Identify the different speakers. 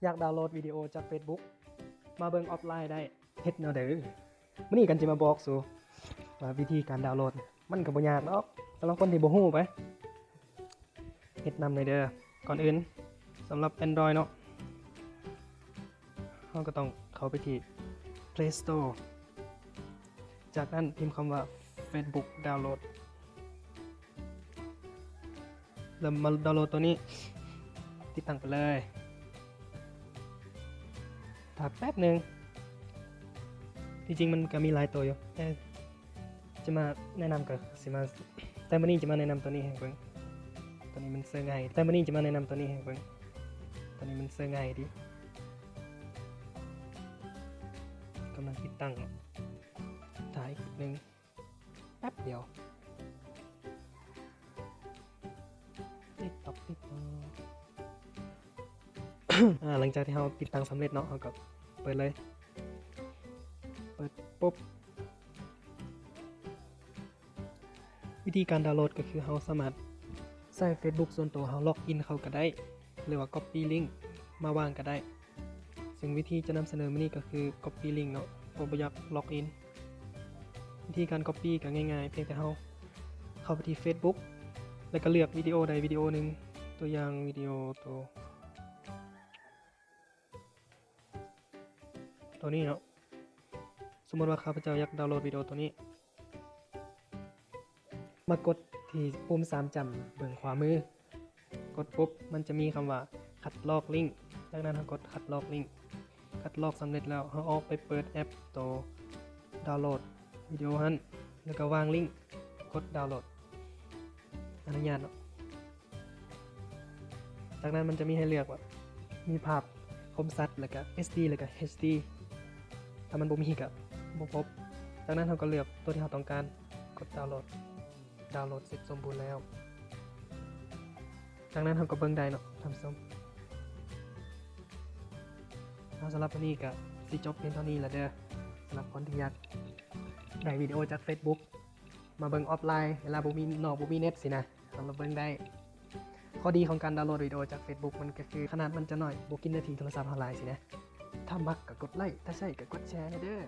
Speaker 1: อยากดาวน์โหลดวิดีโอจาก Facebook มาเบิ่งออฟไลน์ได้เฮ็ดแนวใดมื้อนี้กันสิมาบอกสู่ว่าวิธีการดาวน์โหลดมันก็บ่ยากดอกสำหรับคนที่บ่ฮู้ไปเฮ็ดนำเลยเด้อก่อนอื่นสำหรับ Android เนาะเราก็ต้องเข้าไปที่ Play Store จากนั้นพิมพ์คำว่า Facebook Download แล้วมาดาวน์โหลดตัวนี้ติดตั้งไปเลยถ้าแป๊บหนึ่งจริงๆมันก็มีหลายตัวอยู่แต่จะมาแนะนำก็สิมาแต่มื้อนี้จะมาแนะนำตัวนี้ให้เบิ่งตัวนี้มันเสื่อง่ายแต่มื้อนี้จะมาแนะนำตัวนี้ให้เบิ่งตัวนี้มันเสื่อง่ายดีกำลังติดตั้งถ่ายอีกนึงแป๊บเดียวติ๊กต๊อกหลังจากที่เราติดตั้งสำเร็จเนาะเราก็เปิดเลยเปิดปุ๊บวิธีการดาวน์โหลดก็คือเราสามารถใส่ Facebook ส่วนตัวเราล็อกอินเข้าก็ได้หรือว่า Copy Link มาวางก็ได้ซึ่งวิธีจะนำเสนอมานี่ก็คือ Copy Link เนาะผมบ่อยากล็อกอินวิธีการ Copy ก็ง่ายๆเพียงแต่เราเข้าไปที่ Facebook แล้วก็เลือกวิดีโอใดวิดีโอหนึ่งตัวอย่างวิดีโอตัวนี้เนาะสมมติว่าข้าพเจ้าอยากดาวน์โหลดวิดีโอตัวนี้มากดที่ปุ่ม3จั่ำเบื้องขวามือกดปุ๊บมันจะมีคำว่าคัดลอกลิงก์จากนั้นเรากดคัดลอกลิงก์คัดลอกสำเร็จแล้วเราออกไปเปิดแอปตัวดาวน์โหลดวิดีโอนั้นแล้วก็วางลิงก์กดดาวน์โหลดอนุญาตเนาะจากนั้นมันจะมีให้เลือกว่ามีภาพคมชัดแล้วก็ SD แล้วก็ HD ถ้ามันบ่มีก็บ่พบจากนั้นเราก็เลือกตัวที่เราต้องการกดดาวน์โหลดเสร็จสมบูรณ์แล้วจากนั้นเราก็เบิ่งได้เนาะทำส้มสำหรับวันนี้ก็สิจบเพียงเท่านี้แหละเด้อสำหรับคนที่อยากได้วิดีโอจาก Facebook มาเบิ่งออฟไลน์เวลาบ่มีเน็ตสินะสำหรับเบิ่งได้ข้อดีของการดาวน์โหลดวิดีโอจาก Facebook มันก็คือขนาดมันจะน้อยบ่กินนาทีโทรศัพท์เท่าไหร่สินะถ้ามักก็กดไลค์ถ้าใช่ก็กดแชร์เด้อ